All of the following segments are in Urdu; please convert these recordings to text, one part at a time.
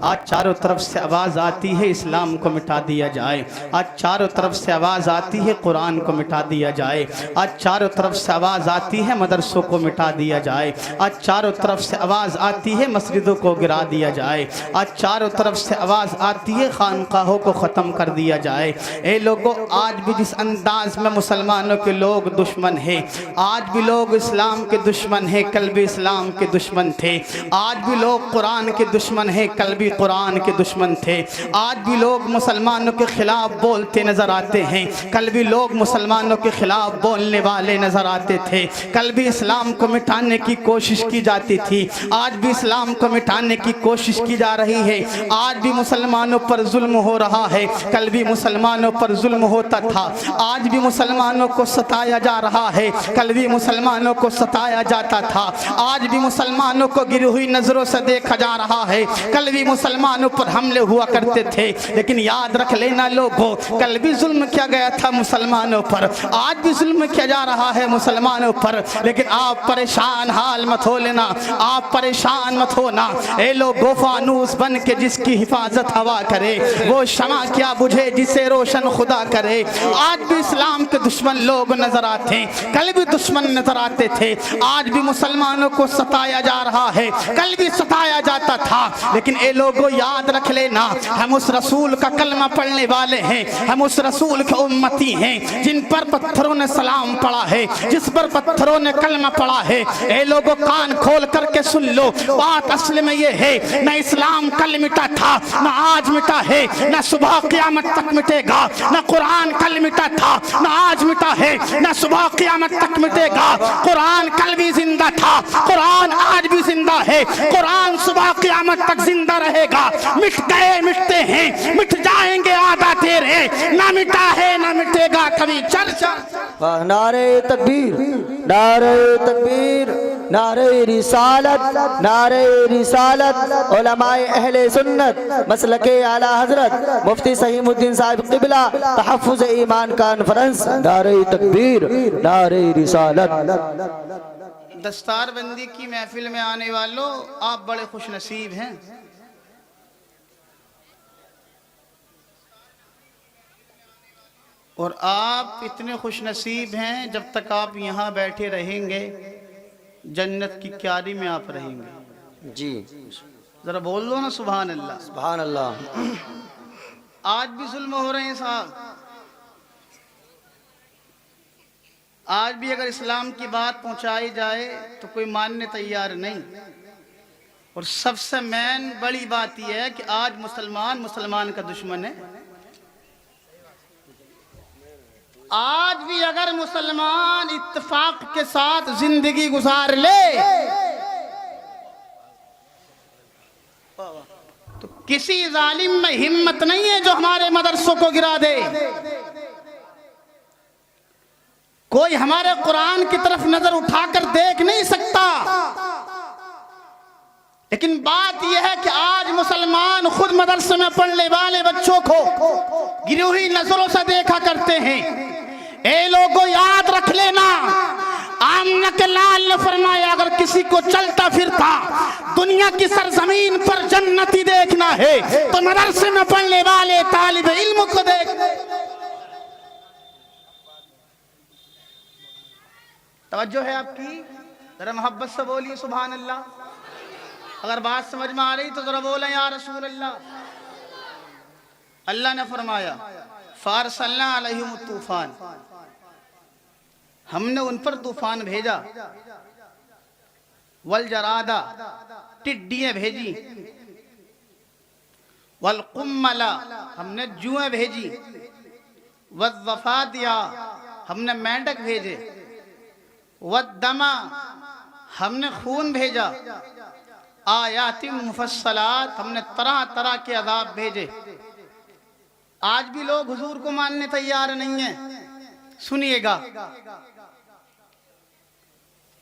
آج چاروں طرف سے آواز آتی ہے اسلام کو مٹا دیا جائے، آج چاروں طرف سے آواز آتی ہے قرآن کو مٹا دیا جائے، آج چاروں طرف سے آواز آتی ہے مدرسوں کو مٹا دیا جائے، آج چاروں طرف سے آواز آتی ہے مسجدوں کو گرا دیا جائے، آج چاروں طرف سے آواز آتی ہے خانقاہوں کو ختم کر دیا جائے۔ اے لوگوں، آج بھی جس انداز میں مسلمانوں کے لوگ دشمن ہیں، آج بھی لوگ اسلام کے دشمن ہیں، کل بھی اسلام کے دشمن تھے، آج بھی لوگ قرآن کے دشمن ہیں، کل بھی قرآن کے دشمن تھے، آج بھی لوگ مسلمانوں کے خلاف بولتے نظر آتے ہیں، کل بھی لوگ مسلمانوں کے خلاف بولنے والے نظر آتے تھے، کل بھی اسلام کو مٹانے کی کوشش کی جاتی تھی، آج بھی اسلام کو مٹانے کی کوشش کی جا رہی ہے، آج بھی مسلمانوں پر ظلم ہو رہا ہے، کل بھی مسلمانوں پر ظلم ہوتا تھا، آج بھی مسلمانوں کو ستایا جا رہا ہے، کل بھی مسلمانوں کو ستایا جاتا تھا، آج بھی مسلمانوں کو گری ہوئی نظروں سے دیکھا جا رہا ہے، کل بھی مسلمانوں پر حملے ہوا کرتے تھے، لیکن یاد رکھ لینا لوگوں، کل بھی ظلم کیا گیا تھا مسلمانوں پر، آج بھی ظلم کیا جا رہا ہے مسلمانوں پر، لیکن آپ پریشان حال مت ہو لینا، آپ پریشان مت ہونا۔ اے لوگو، فانوس بن کے جس کی حفاظت ہوا کرے، وہ شمع کیا بجھے جسے روشن خدا کرے۔ آج بھی اسلام کے دشمن لوگ نظر آتے ہیں، کل بھی دشمن نظر آتے تھے، آج بھی مسلمانوں کو ستایا جا رہا ہے، کل بھی ستایا جاتا تھا، لیکن اے لوگو یاد رکھ لینا، ہم اس رسول کا کلمہ پڑھنے والے ہیں، ہم اس رسول کے امتی ہیں جن پر پتھروں نے سلام پڑھا ہے، جس پر پتھروں نے کلمہ پڑھا ہے۔ اے لوگو کان کھول کر کے سن لو، بات اصل میں یہ ہے، نہ اسلام کل مٹا تھا، نہ آج مٹا ہے، نہ صبح قیامت تک مٹے گا، نہ قرآن کل مٹا تھا، نہ آج مٹا ہے، نہ صبح قیامت تک مٹے گا۔ قرآن کل بھی زندہ تھا، قرآن آج بھی زندہ ہے، قرآن صبح قیامت تک زندہ رہے گا۔ مٹ گئے مٹتے ہیں، مٹ جائیں گے آدھا تیرے، نہ مٹا ہے نہ مٹے گا کبھی۔ چل چل نعرہ تکبیر، نعرہ تکبیر، نعرہ رسالت، نعرہ رسالت۔ علماء اہل سنت مسلک اعلی حضرت مفتی سہیم الدین صاحب قبلہ تحفظ ایمان کانفرنس، نعرہ تکبیر، نعرہ رسالت۔ دستار بندی کی محفل میں آنے والوں، آپ بڑے خوش نصیب ہیں۔ اور آپ اتنے خوش نصیب ہیں، جب تک آپ یہاں بیٹھے رہیں گے جنت کی کیاری میں آپ رہیں گے۔ جی ذرا بول دو نا سبحان اللہ۔ سبحان اللہ۔ آج بھی ظلم ہو رہے ہیں صاحب، آج بھی اگر اسلام کی بات پہنچائی جائے تو کوئی ماننے تیار نہیں۔ اور سب سے مین بڑی بات یہ ہے کہ آج مسلمان کا دشمن ہے۔ آج بھی اگر مسلمان اتفاق کے ساتھ زندگی گزار لے تو کسی ظالم میں ہمت نہیں ہے جو ہمارے مدرسوں کو گرا دے۔ کوئی ہمارے قرآن کی طرف نظر اٹھا کر دیکھ نہیں سکتا، لیکن بات یہ ہے کہ آج مسلمان خود مدرسے میں پڑھنے والے بچوں کو گری ہوئی نظروں سے دیکھا کرتے ہیں۔ اے لوگوں یاد رکھ لینا، آمنہ کے لال نے فرمایا اگر کسی کو چلتا پھرتا دنیا کی سرزمین پر جنتی دیکھنا ہے تو مدرسے میں پڑھنے والے طالب علم کو دیکھ۔ توجہ ہے آپ کی؟ ذرا محبت سے بولیے سبحان اللہ۔ اگر بات سمجھ میں آ رہی تو ذرا بولیں یا رسول اللہ۔ اللہ نے فرمایا فارسلنا علیہم الطوفان، ہم نے ان پر طوفان بھیجا، والجرادہ ٹڈیاں بھیجی، والقمل ہم نے جوئیں بھیجی، والضفادع ہم نے مینڈک بھیجے، والدم ہم نے خون بھیجا، آیات مفصلات ہم نے طرح طرح کے عذاب بھیجے۔ آج بھی لوگ حضور کو ماننے تیار نہیں ہیں۔ سنیے گا،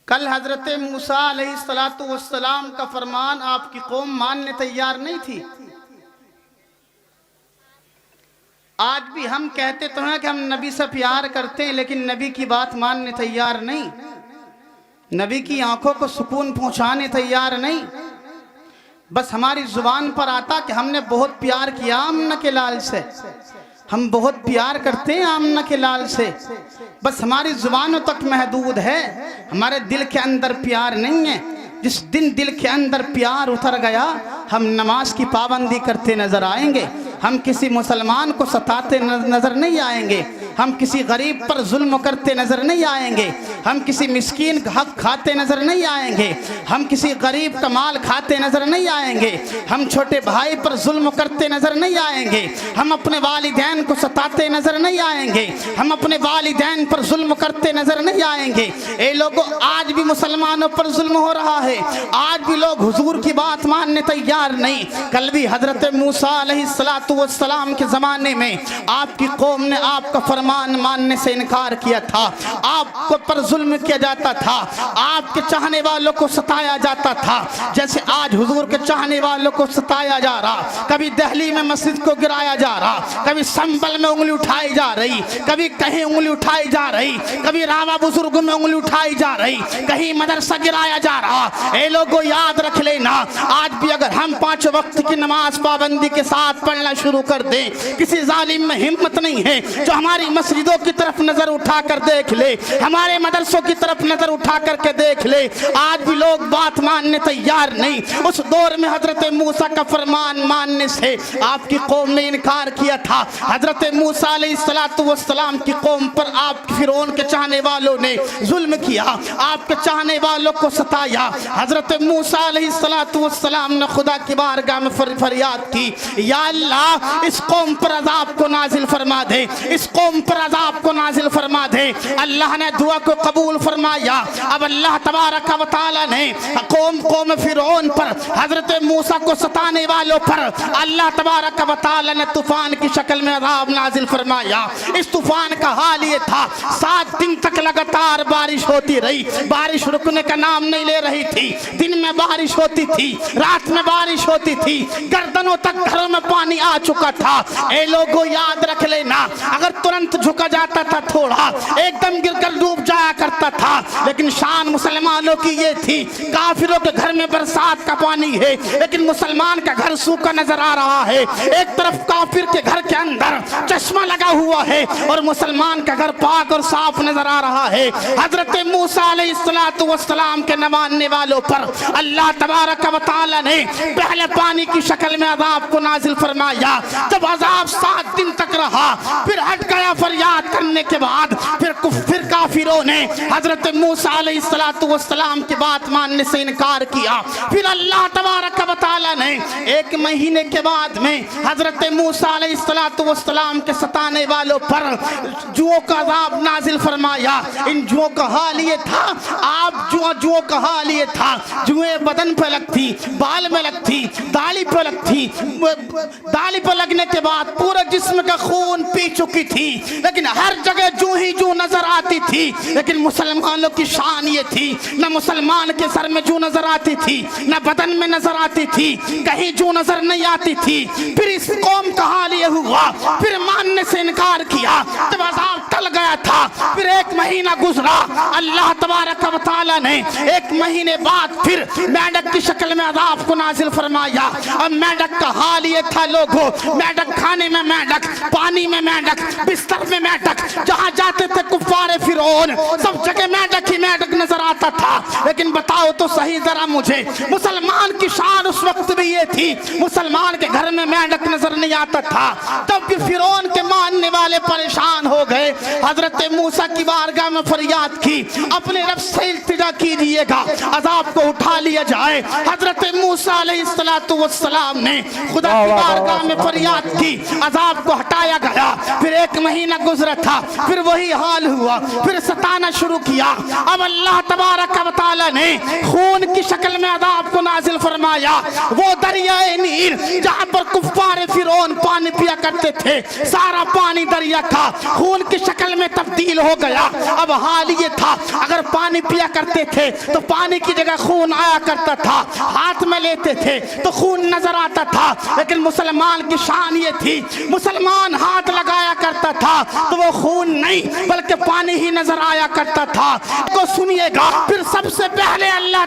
کل حضرت موسیٰ علیہ السلام کا فرمان آپ کی قوم ماننے تیار نہیں تھی۔ آج بھی ہم کہتے تو ہیں کہ ہم نبی سے پیار کرتے ہیں، لیکن نبی کی بات ماننے تیار نہیں، نبی کی آنکھوں کو سکون پہنچانے تیار نہیں۔ بس ہماری زبان پر آتا کہ ہم نے بہت پیار کیا آمنہ کے لال سے، ہم بہت پیار کرتے ہیں آمنہ کے لال سے، بس ہماری زبانوں تک محدود ہے، ہمارے دل کے اندر پیار نہیں ہے۔ جس دن دل کے اندر پیار اتر گیا ہم نماز کی پابندی کرتے نظر آئیں گے، ہم کسی مسلمان کو ستاتے نظر نہیں آئیں گے، ہم کسی غریب پر ظلم کرتے نظر نہیں آئیں گے، ہم کسی مسکین کا حق کھاتے نظر نہیں آئیں گے، ہم کسی غریب کا مال کھاتے نظر نہیں آئیں گے، ہم چھوٹے بھائی پر ظلم کرتے نظر نہیں آئیں گے، ہم اپنے والدین کو ستاتے نظر نہیں آئیں گے، ہم اپنے والدین پر ظلم کرتے نظر نہیں آئیں گے۔ اے لوگوں، آج بھی مسلمانوں پر ظلم ہو رہا ہے، آج بھی لوگ حضور کی بات ماننے تیار نہیں۔ کل بھی حضرت موسیٰ علیہ السلام کے زمانے میں آپ کی قوم نے آپ کا فرمان ماننے سے انکار کیا تھا، آپ کو پر ظلم کیا جاتا تھا، آپ کے چاہنے والوں کو ستایا جاتا تھا، جیسے آج حضور کے چاہنے والوں کو ستایا جا رہا۔ کبھی دہلی میں مسجد کو گرایا جا رہا، کبھی سنبل میں انگلی اٹھائی جا رہی، کبھی کہیں انگلی اٹھائی جا رہی، کبھی راما بزرگ میں انگلی اٹھائی جا رہی، کہیں مدرسہ گرایا جا رہا۔ اے لوگوں، یاد رکھ لینا، آج بھی اگر ہم 5 وقت کی نماز پابندی کے ساتھ پڑھنا شروع کر دیں، کسی ظالم میں ہمت نہیں ہے جو ہماری مسجدوں کی طرف نظر اٹھا کر دیکھ لے، ہمارے مدرسوں کی طرف نظر اٹھا کر کے دیکھ لے۔ آج بھی لوگ بات ماننے تیار نہیں۔ اس دور میں حضرت موسیٰ کا فرمان ماننے سے آپ کی قوم نے انکار کیا تھا۔ حضرت موسیٰ علیہ السلام کی قوم پر آپ فرعون کے چاہنے والوں نے ظلم کیا، آپ کے چاہنے والوں کو ستایا۔ حضرت موسیٰ علیہ السلام نے خدا کی بارگاہ میں فریاد کی، یا اللہ اس قوم پر عذاب کو نازل فرما دے، اس قوم پر عذاب کو نازل فرما دے۔ اللہ نے دعا کو قبول فرمایا۔ اب اللہ تبارک و تعالی نے قوم فرعون پر، حضرت موسیٰ کو ستانے والوں پر اللہ تبارک و تعالی نے طوفان کی شکل میں عذاب نازل فرمایا۔ اس طوفان کا حال یہ تھا، 7 دن تک لگاتار بارش ہوتی رہی، بارش رکنے کا نام نہیں لے رہی تھی۔ دن میں بارش ہوتی تھی، رات میں بارش ہوتی تھی، گردنوں تک گھروں میں پانی آ چکا تھا۔ اے لوگوں، یاد رکھ لینا، اگر ترنت جھکا جاتا تھا تھوڑا، ایک دم گر کر ڈوب جایا کرتا تھا، لیکن شان مسلمانوں کی یہ تھی، کافروں کے گھر میں برسات کا پانی ہے لیکن مسلمان کا گھر سوکھا نظر آ رہا ہے۔ ایک طرف کافر کے گھر کے اندر چشمہ لگا ہوا ہے اور مسلمان کا گھر پاک اور صاف نظر آ رہا ہے۔ حضرت موسیٰ علیہ السلام کے نہ ماننے والوں پر اللہ تبارک و تعالی نے پہلے پانی کی شکل میں عذاب کو نازل فرمایا۔ جب عذاب 7 دن تک رہا، پھر ہٹ گیا فریاد کرنے کے بعد، پھر کافروں نے حضرت موسیٰ علیہ السلام کی بات ماننے سے انکار کیا۔ پھر اللہ تبارک و تعالی نے 1 مہینے کے بعد میں حضرت موسیٰ علیہ السلام کے ستانے والوں پر جوؤں کا عذاب نازل فرمایا۔ ان جوؤں کا حال یہ تھا، جوؤں کا حال یہ تھا، جوئیں بدن پہ لگتی، بال میں لگتی، داڑھی پہ لگتی، داڑھی پہ لگنے کے بعد پورے جسم کا خون پی چکی تھی، لیکن ہر جگہ جو ہی جو نظر آتی تھی۔ لیکن مسلمانوں کی شان یہ تھی، نہ مسلمان کے سر میں جو نظر آتی تھی، نہ بدن میں نظر آتی تھی، کہیں جو نظر نہیں آتی تھی۔ پھر اس قوم کا حال یہ ہوا، پھر ماننے سے انکار کیا۔ جب عذاب ٹل گیا تھا، پھر 1 مہینہ گزرا، اللہ تبارک و تعالی نے 1 مہینے بعد پھر میڈک کی شکل میں عذاب کو نازل فرمایا۔ اب میڈک کا حال یہ تھا لوگوں، میڈک کھانے میں میڈک، پانی میں میڈک، بستر میں میڈک، جہاں جاتے تھے کفار فرعون سب جگہ میڈک ہی میڈک نظر آتا تھا۔ لیکن بتاؤ تو صحیح ذرا مجھے، مسلمان کی شان اس وقت بھی یہ تھی، مسلمان کے گھر میں میڈک نظر نہیں آتا تھا۔ تب بھی فرعون کے ماننے والے پریشان ہو گئے، حضرت موسیٰ کی بارگاہ میں فریاد کی، اپنے رب سے التجا کیجئے گا عذاب کو اٹھا لیا جائے۔ حضرت موسیٰ علیہ السلام نے خدا کی بارگاہ میں فریاد کی، عذاب کو ہٹایا گیا۔ پھر 1 مہینہ گزرا تھا، پھر وہی حال ہوا، پھر ستانا شروع کیا۔ اب اللہ تبارک و تعالی نے خون کی شکل میں عذاب کو نازل فرمایا۔ وہ دریائے نیل جہاں پر کفار فرعون پانی پیا کرتے تھے، سارا پانی دریا کا خون کی شکل میں تبدیل ہو گیا۔ اب حال یہ تھا، اگر پانی پیا کرتے تھے تو پانی کی جگہ خون آیا کرتا تھا، ہاتھ میں لیتے تھے تو خون نظر آتا تھا۔ لیکن مسلمان کی شان یہ تھی، مسلمان ہاتھ لگایا کرتا تھا تو وہ خون نہیں بلکہ پانی ہی نظر آیا کرتا تھا۔ کو سنیے گا، پھر سب سے پہلے اللہ